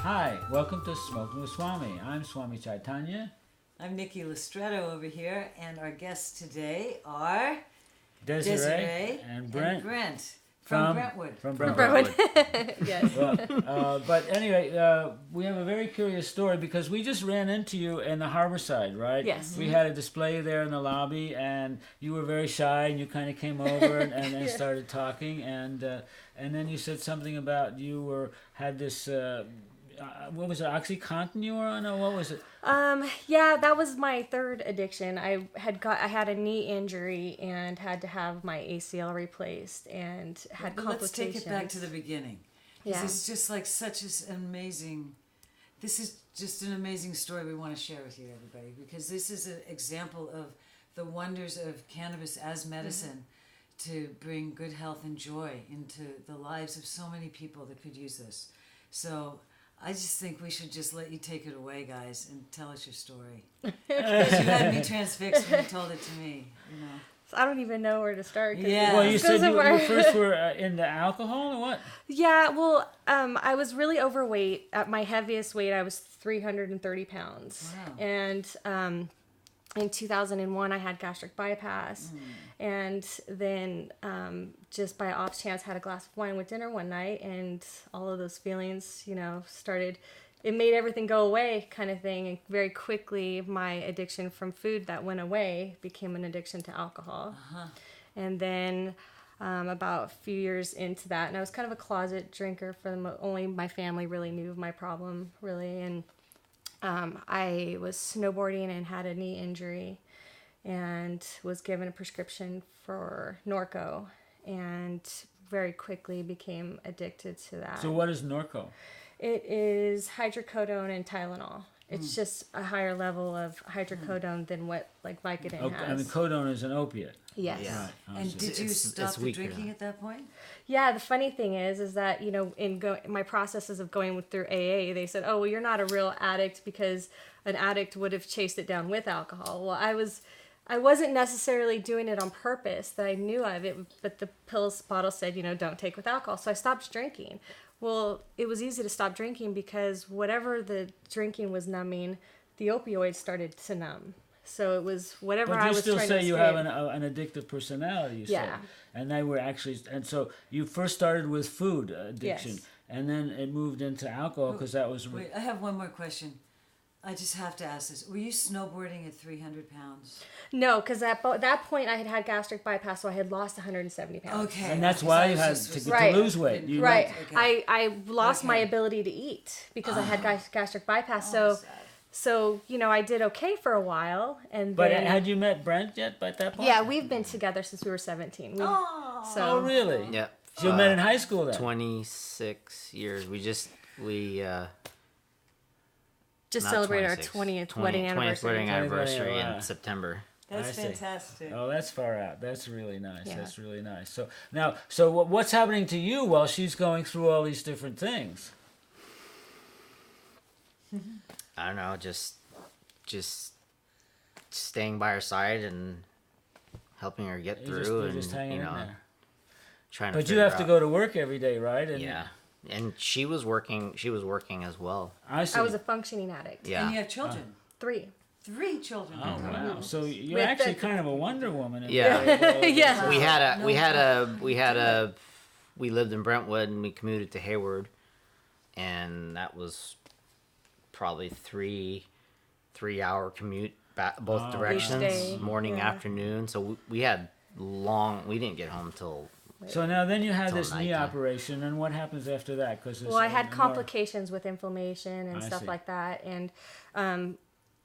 Hi, welcome to Smokin with Swami. I'm Swami Chaitanya. I'm Nikki Listretto over here, and our guests today are Desiree and Brent. From Brentwood. From Brentwood. Yes. But anyway, we have a very curious story because we just ran into you in the harbor side, right? Yes. We had a display there in the lobby, and you were very shy, and you kind of came over and Yeah. started talking, and then you said something about had this. What was it? OxyContin you were on? Or what was it? Yeah, that was my third addiction. I had a knee injury and had to have my ACL replaced and had But complications. let's take it back to the beginning. Yeah. This is just like this is just an amazing story we want to share with you, everybody, because this is an example of the wonders of cannabis as medicine to bring good health and joy into the lives of so many people that could use this. So I just think we should just let you take it away, guys, and tell us your story. Because you had me transfixed when you told it to me, you know. So I don't even know where to start. Yeah. Well, you said you first were into alcohol or what? Yeah, well, I was really overweight. At my heaviest weight, I was 330 pounds. Wow. And in 2001, I had gastric bypass. And then just by off chance, had a glass of wine with dinner one night. And all of those feelings, started... It made everything go away kind of thing. And very quickly, my addiction from food that went away became an addiction to alcohol. And then about a few years into that, and I was kind of a closet drinker only my family really knew of my problem, really. And I was snowboarding and had a knee injury and was given a prescription for Norco and very quickly became addicted to that. So what is Norco? It is hydrocodone and Tylenol. It's just a higher level of hydrocodone than what Vicodin has. And the codone is an opiate. Yes. Yeah. Right. I And see. did you stop the drinking at that point? Yeah, the funny thing is that, in my processes of going through AA, they said, oh, well, you're not a real addict because an addict would have chased it down with alcohol. Well, I wasn't necessarily doing it on purpose that I knew of it, but the bottle said, don't take with alcohol. So I stopped drinking. Well, it was easy to stop drinking because whatever the drinking was numbing, the opioids started to numb. So it was whatever I was trying to escape. But you still say you have an addictive personality, you Yeah. said. And they were actually, and so you first started with food addiction, Yes. and then it moved into alcohol because that was... Wait, I have one more question. I just have to ask this. Were you snowboarding at 300 pounds? No, because at that point I had gastric bypass, so I had lost 170 pounds. Okay. And that's why you had to Right. lose weight. You Right. Okay. I lost my ability to eat because I had gastric bypass. So, I did okay for a while. But then, had you met Brent yet by that point? yeah, we've been together since we were 17. Oh, really? Yeah. So you met in high school then? 26 years. We just not celebrated our 26, 20th wedding 20th anniversary. wedding anniversary wow. in September. That's I see. fantastic. Oh, that's far out. That's really nice. Yeah. That's really nice. So now, what's happening to you while she's going through all these different things? I don't know, just staying by her side and helping her get through, You're and just hanging in there. trying to. But you figure have to out- go to work every day, right? And Yeah, and she was working. She was working as well. I see. I was a functioning addict. Yeah. And you have children. 3. 3 children. Oh wow! So you're With actually the- kind of a Wonder Woman. Yeah. Yeah. We lived in Brentwood and we commuted to Hayward, and that was probably 3-hour commute back both directions, Each day, morning, yeah. afternoon. So we had we didn't get home till. So now then you had Till this knee nighttime. operation, and what happens after that? Well, I had complications with inflammation and I stuff see. like that. And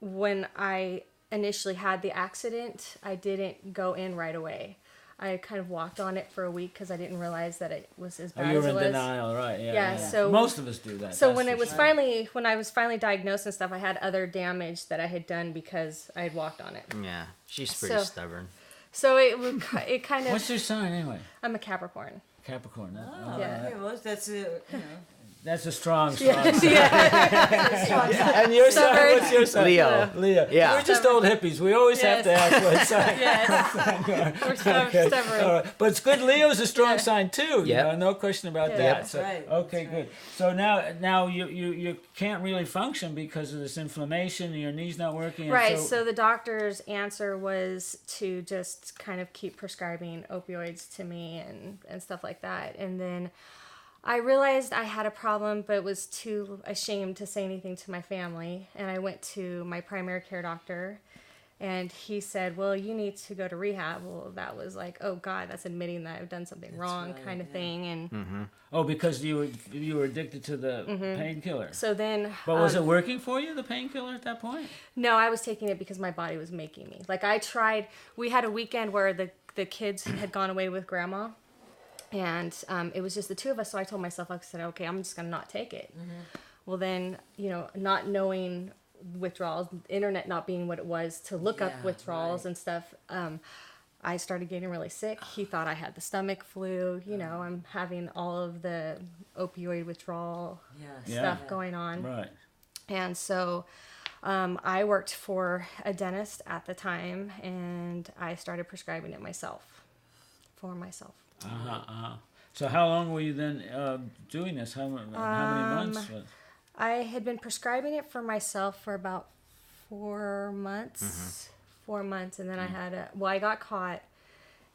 when I initially had the accident, I didn't go in right away. I kind of walked on it for a week because I didn't realize that it was as Oh, bad you as were it in was. denial, right? Yeah. Yeah, so- most of us do that. So that's when for it was sure. when I was finally diagnosed and stuff, I had other damage that I had done because I had walked on it. Yeah, she's pretty So- stubborn. So it kind of. What's your sign anyway? I'm a Capricorn. Capricorn. Oh, Yeah. okay. Well, that's That's a strong Yeah. sign. Yeah. And your sign, Stubborn. what's your sign? Leo. Leo. Yeah. We're just old hippies. We always have to ask what sign. Yes. We're stubborn. All right. But it's good. Leo's a strong sign too. Yep. No question about Yeah. that. Yep. That's So, right. Okay, That's good. right. So now you can't really function because of this inflammation and your knee's not working. And Right, so the doctor's answer was to just kind of keep prescribing opioids to me and stuff like that. And then I realized I had a problem, but was too ashamed to say anything to my family. And I went to my primary care doctor, and he said, well, you need to go to rehab. Well, that was like, oh, God, that's admitting that I've done something wrong right, kind of yeah. thing. And because you were addicted to the painkiller. so then... But was it working for you, the painkiller, at that point? No, I was taking it because my body was making me. Like, I tried... We had a weekend where the kids had gone away with grandma. And it was just the two of us. So I told myself, I said, okay, I'm just going to not take it. Well, then, not knowing withdrawals, internet not being what it was to look up Yeah, withdrawals right. and stuff, I started getting really sick. He thought I had the stomach flu. I'm having all of the opioid withdrawal Yes. stuff Yeah. going on. Right. And so I worked for a dentist at the time, and I started prescribing it for myself. So how long were you then doing this? How many months? I had been prescribing it for myself for about 4 months. 4 months, and then I got caught,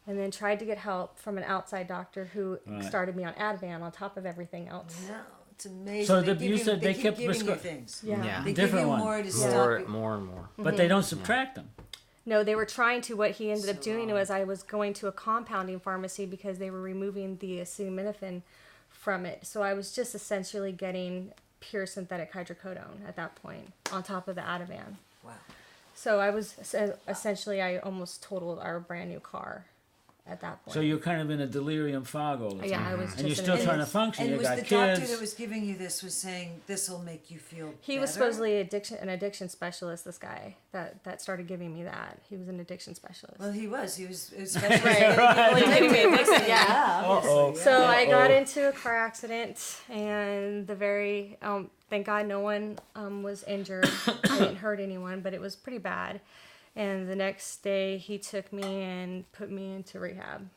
and then tried to get help from an outside doctor who started me on Ativan on top of everything else. No, it's amazing. So they you said they keep kept giving you prescri- things. Yeah. They Different give you one. more to stop you. More and more. But they don't subtract them. No, they were trying to. What he ended up So doing was I was going to a compounding pharmacy because they were removing the acetaminophen from it. So I was just essentially getting pure synthetic hydrocodone at that point on top of the Ativan. Wow. So I was essentially, I almost totaled our brand new car at that point. So you're kind of in a delirium fog all the time. Yeah, I was just and you're in still a- trying to function. And You was got the kids. doctor that was giving you this was saying this will make you feel He was better? supposedly an addiction specialist, this guy that started giving me that. He was an addiction specialist. Well, he was especially Giving me addiction, yeah. Uh-oh. So I got into a car accident, and thank God no one was injured. I didn't hurt anyone, but it was pretty bad. And the next day he took me and put me into rehab.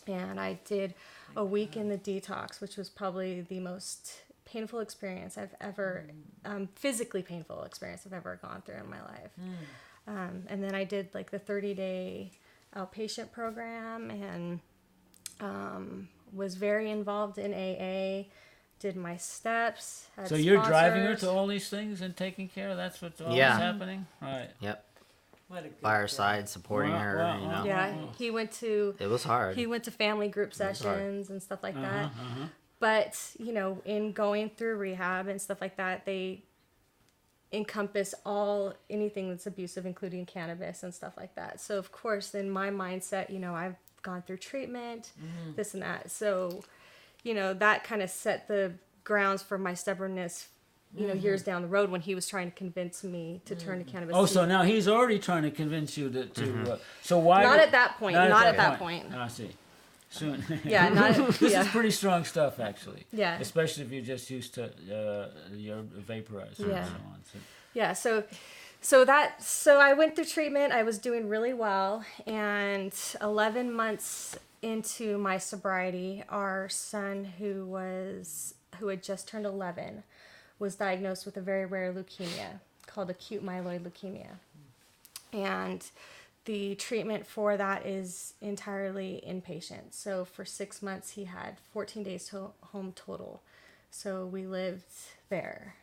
And I did a week in the detox, which was probably the most painful experience I've ever, physically painful experience I've ever gone through in my life. And then I did like the 30-day outpatient program, and was very involved in AA, did my steps. Had So you're driving her sponsors. to all these things and taking care of. That's what's always Yeah. happening. Right. Yep. What a good By her guy. side, supporting Wow, her. wow, You wow. know. Yeah, he went to It was hard. family group was hard. sessions and stuff like that. Uh-huh. But, in going through rehab and stuff like that, they encompass anything that's abusive, including cannabis and stuff like that. So, of course, in my mindset, I've gone through treatment, this and that. So, that kind of set the grounds for my stubbornness, years down the road when he was trying to convince me to turn to cannabis. Oh, so now he's already trying to convince you to so why? Not at that point. Not at that point. I see. Soon. Yeah, This yeah. is pretty strong stuff, actually. Yeah. Especially if you're just used to your vaporizer Yeah. and so on. So, Yeah, so I went through treatment. I was doing really well, and 11 months into my sobriety, our son, who had just turned 11, was diagnosed with a very rare leukemia called acute myeloid leukemia. And the treatment for that is entirely inpatient. So for 6 months, he had 14 days home total. So we lived there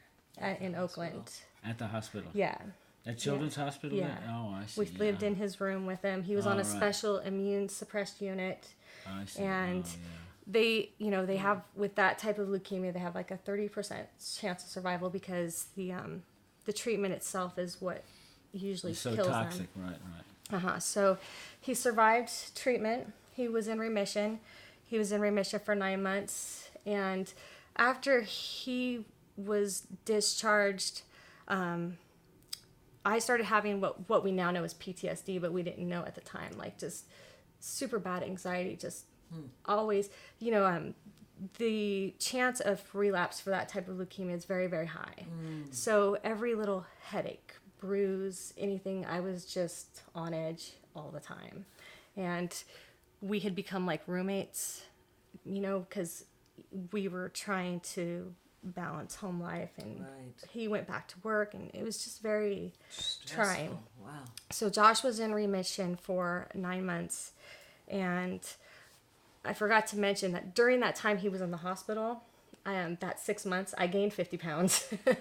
in Oakland. at the hospital. Yeah. At Children's Hospital? Yeah. Oh, I see. We lived in his room with him. He was on a All right. special immune suppressed unit. I see. And Oh, yeah. they have, with that type of leukemia, they have like a 30% chance of survival because the treatment itself is what usually It's so kills toxic, them. right. So he survived treatment. He was in remission. He was in remission for 9 months. And after he was discharged, I started having what we now know as PTSD, but we didn't know at the time, like just super bad anxiety, just always, the chance of relapse for that type of leukemia is very, very high. So every little headache, bruise, anything, I was just on edge all the time. And we had become like roommates, you know, because we were trying to balance home life, and he went back to work, and it was just very trying. Wow. So Josh was in remission for 9 months, and I forgot to mention that during that time he was in the hospital, that 6 months, I gained 50 pounds. Wow.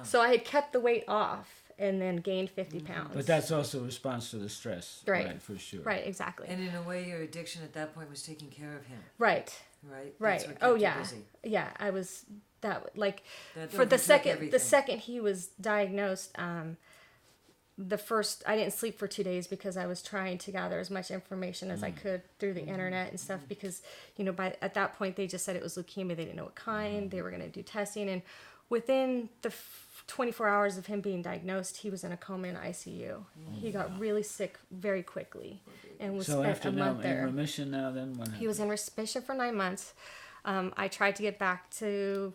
So I had kept the weight off and then gained 50 pounds. But that's also a response to the stress. Right. For sure. Right, exactly. And in a way, your addiction at that point was taking care of him. Right. Right. Right. That's what Oh kept you yeah. busy. Yeah, I was that like That for the overtook everything. the second he was diagnosed, I didn't sleep for 2 days because I was trying to gather as much information as I could through the internet and stuff, because, you know, at that point they just said it was leukemia. They didn't know what kind. They were going to do testing, and within the 24 hours of him being diagnosed, he was in a coma in ICU. He got really sick very quickly and was So spent after a month there. in remission now, then what happened? He was in remission for 9 months. I tried to get back to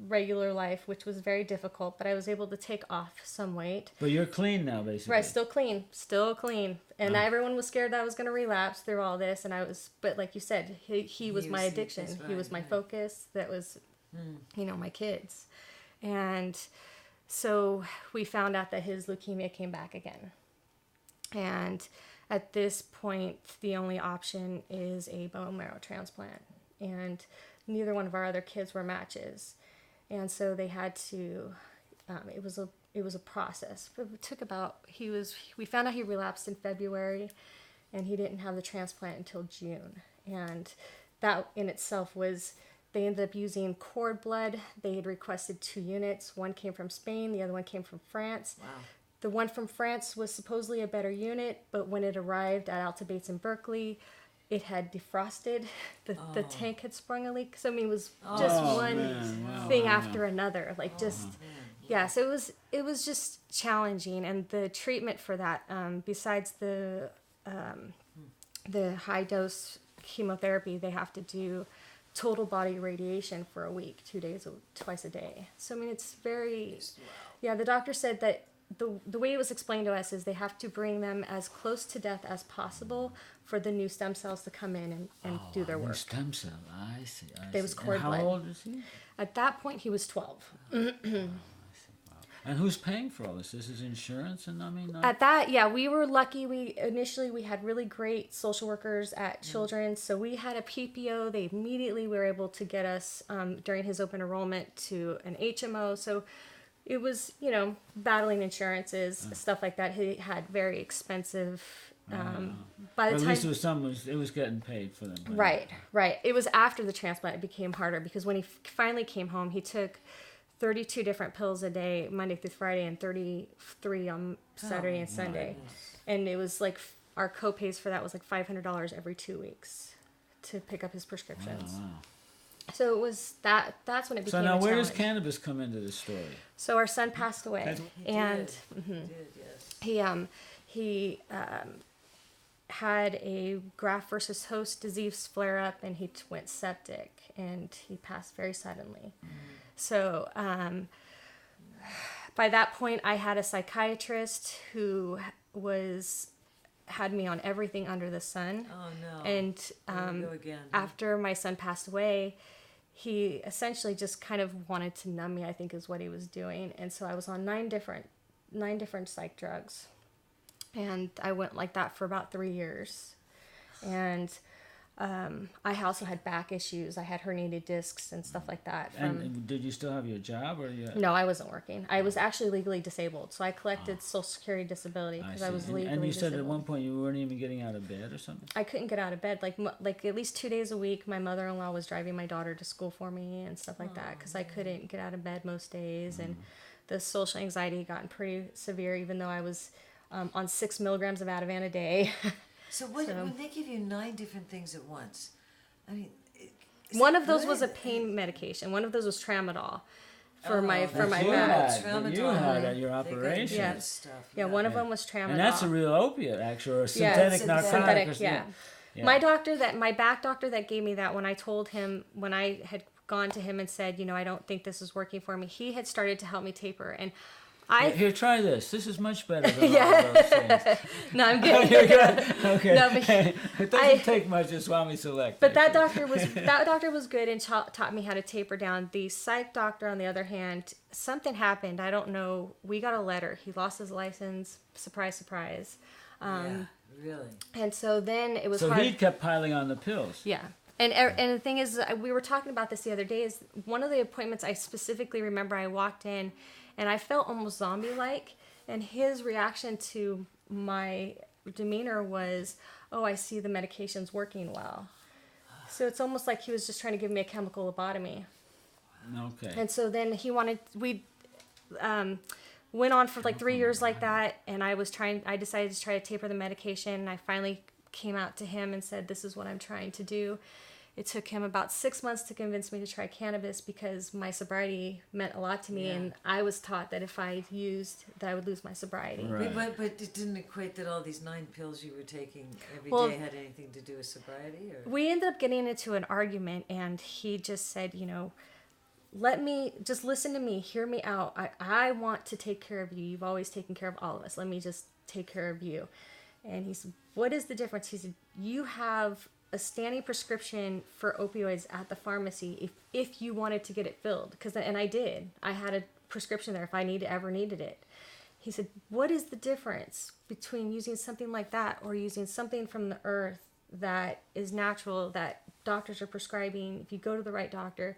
regular life, which was very difficult, but I was able to take off some weight. But you're clean now, basically. Right, still clean. And everyone was scared that I was going to relapse through all this, and but like you said, he was my addiction. He was my focus. That was, you know, my kids. And so we found out that his leukemia came back again. And at this point, the only option is a bone marrow transplant. And neither one of our other kids were matches. And so they had to, it was a process. It took we found out he relapsed in February, and he didn't have the transplant until June. And that in itself they ended up using cord blood. They had requested 2 units. One came from Spain, the other one came from France. Wow. The one from France was supposedly a better unit, but when it arrived at Alta Bates in Berkeley, it had defrosted. The tank had sprung a leak. So I mean, it was just one thing after another. Like yeah. So it was just challenging, and the treatment for that, besides the high dose chemotherapy, they have to do total body radiation for a week, 2 days, twice a day. So I mean, it's very, yeah. The doctor said that the way it was explained to us is they have to bring them as close to death as possible for the new stem cells to come in and do their work. New stem cell, I see. It was cord blood. How old is he? At that point, he was 12. And who's paying for all this? This is insurance, and I mean. At that, yeah, we were lucky. We had really great social workers at Children's, so we had a PPO. They immediately were able to get us during his open enrollment to an HMO. So it was, you know, battling insurances, stuff like that. He had very expensive. By the at time, least it was getting paid for them. Right. It was after the transplant it became harder, because when he finally came home, he took 32 different pills a day, Monday through Friday, and 33 on Saturday and Sunday. And it was like our co-pays for that was like $500 every 2 weeks to pick up his prescriptions. Wow. So it was that's when it became So now, a where does challenge. Cannabis come into this story? So our son passed away, and Yes. he had a graft versus host disease flare up, and he went septic, and he passed very suddenly. So by that point, I had a psychiatrist who had me on everything under the sun. Oh no. And There we go again. after my son passed away, he essentially just kind of wanted to numb me, I think is what he was doing. And so I was on 9 different psych drugs. And I went like that for about 3 years. And I also had back issues. I had herniated discs and stuff like that. And did you still have your job, or you? No, I wasn't working. I was actually legally disabled. So I collected Social Security disability because I was see. legally And you said disabled. at one point you weren't even getting out of bed or something? I couldn't get out of bed. Like at least 2 days a week, my mother-in-law was driving my daughter to school for me and stuff like that, because I couldn't get out of bed most days. And the social anxiety had gotten pretty severe, even though I was on 6 milligrams of Ativan a day. So when they give you 9 different things at once, I mean, One of those was a pain medication. One of those was tramadol for my back. You had at your operation. Yeah. Stuff. Yeah, one of them was tramadol. And that's a real opiate, actually, or a synthetic narcotic. Synthetic, yeah. Yeah. My back doctor that gave me that, when I had gone to him and said, I don't think this is working for me, he had started to help me taper. And Here, try this. This is much better than all of those things. No, I'm good. You're good? Okay. No, but it doesn't take much to Swami Select. But that doctor was good and taught me how to taper down. The psych doctor, on the other hand, something happened. I don't know. We got a letter. He lost his license. Surprise, surprise. Yeah, really. And so then it was So hard. he kept piling on the pills. Yeah. And the thing is, we were talking about this the other day, is one of the appointments I specifically remember, I walked in and I felt almost zombie-like, and his reaction to my demeanor was, oh, I see the medication's working well. So it's almost like he was just trying to give me a chemical lobotomy. Okay. And so then we went on for like 3 years like that, and I decided to try to taper the medication, and I finally came out to him and said, this is what I'm trying to do. It took him about 6 months to convince me to try cannabis, because my sobriety meant a lot to me, and I was taught that if I used, that I would lose my sobriety. Right. But it didn't equate that all these 9 pills you were taking every day had anything to do with sobriety? Or? We ended up getting into an argument, and he just said, let me, just listen to me, hear me out. I want to take care of you. You've always taken care of all of us. Let me just take care of you. And he said, what is the difference? He said, you have a standing prescription for opioids at the pharmacy if you wanted to get it filled. And I did. I had a prescription there if I ever needed it. He said, what is the difference between using something like that or using something from the earth that is natural, that doctors are prescribing if you go to the right doctor?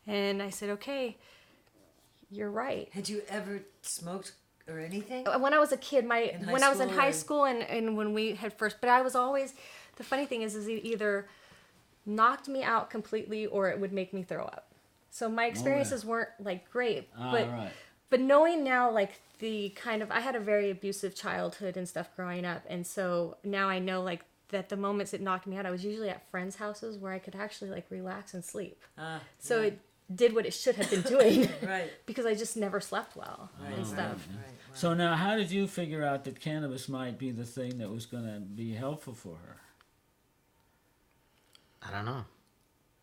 And I said, okay, you're right. Had you ever smoked or anything? When I was a kid, when I was in high or... school and when we had first, but I was always, the funny thing is it either knocked me out completely or it would make me throw up. So my experiences weren't like great, but knowing now, like I had a very abusive childhood and stuff growing up. And so now I know like that the moments it knocked me out, I was usually at friends' houses where I could actually like relax and sleep. It did what it should have been doing. Right. Because I just never slept well and stuff. Right. So now, how did you figure out that cannabis might be the thing that was going to be helpful for her? I don't know.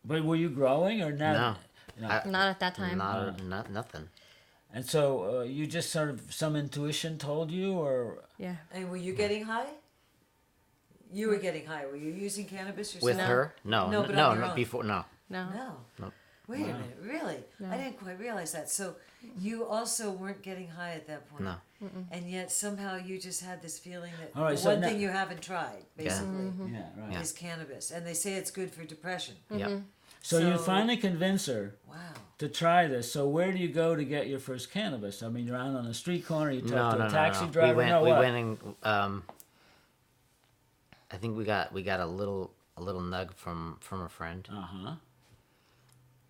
But were you growing or not? No. Not at that time. Nothing. And so you just sort of, some intuition told you, or? Yeah. And were you getting high? You were getting high. Were you using cannabis yourself? With her? No, No, but on your no, own. before, no. No. No. Wait a minute, really? No. I didn't quite realize that. So you also weren't getting high at that point? No. And yet somehow you just had this feeling that All right, the so one now- thing you haven't tried, basically, Yeah, right. is cannabis. And they say it's good for depression. Yeah. So you So- finally convince her Wow. to try this. So where do you go to get your first cannabis? I mean, you're out on a street corner, you talk to a taxi driver, We went and I think we got a little nug from a friend. Uh-huh.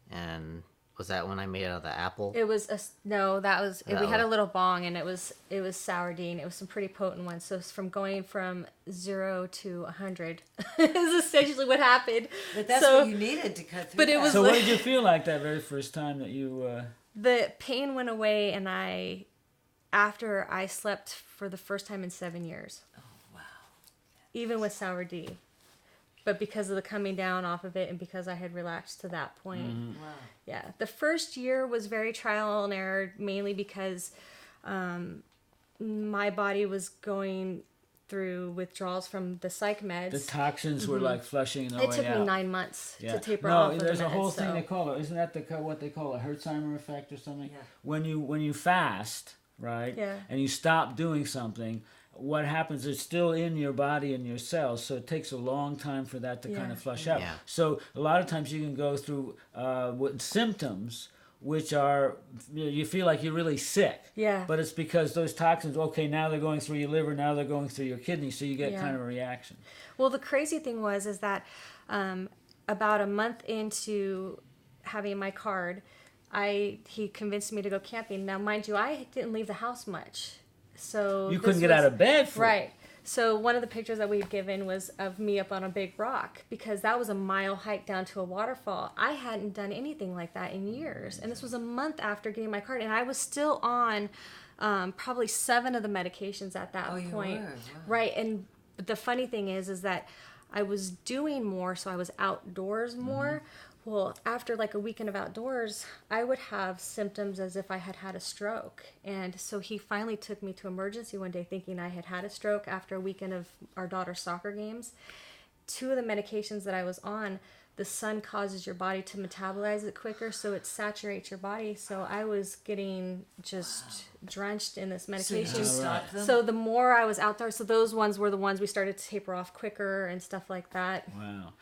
And was that when I made it out of the apple? It was we had was- a little bong, and it was sourdein. It was some pretty potent ones. So it's from going from 0 to 100 is essentially what happened. But that's what you needed to cut through. But it that. was So what did you feel like that very first time that you... the pain went away, and after I slept for the first time in 7 years. Oh, wow. Even with sour D. But because of the coming down off of it and because I had relaxed to that point. Wow. Yeah. The first year was very trial and error, mainly because my body was going through withdrawals from the psych meds. The toxins were like flushing their way It took out. me 9 months to taper no, off of there's the a whole meds, thing so- they call it. Isn't that what they call a Hertzheimer effect or something? Yeah. When you fast, right? Yeah. And you stop doing something, what happens is still in your body and your cells, so it takes a long time for that to kind of flush out. Yeah. So a lot of times you can go through with symptoms which are, you feel like you're really sick. Yeah. But it's because those toxins, okay, now they're going through your liver, now they're going through your kidney, so you get kind of a reaction. Well, the crazy thing is that about a month into having my card, he convinced me to go camping. Now, mind you, I didn't leave the house much. So You couldn't get out of bed for it. Right. So one of the pictures that we'd given was of me up on a big rock, because that was a mile hike down to a waterfall. I hadn't done anything like that in years. And this was a month after getting my card. And I was still on probably 7 of the medications at that point. Were? Wow. Right. And the funny thing is that I was doing more, so I was outdoors more. Well, after like a weekend of outdoors, I would have symptoms as if I had had a stroke. And so he finally took me to emergency one day thinking I had had a stroke after a weekend of our daughter's soccer games. 2 of the medications that I was on, the sun causes your body to metabolize it quicker, so it saturates your body. So I was getting just drenched in this medication. So you just stopped them? So the more I was out there, so those ones were the ones we started to taper off quicker and stuff like that. Wow.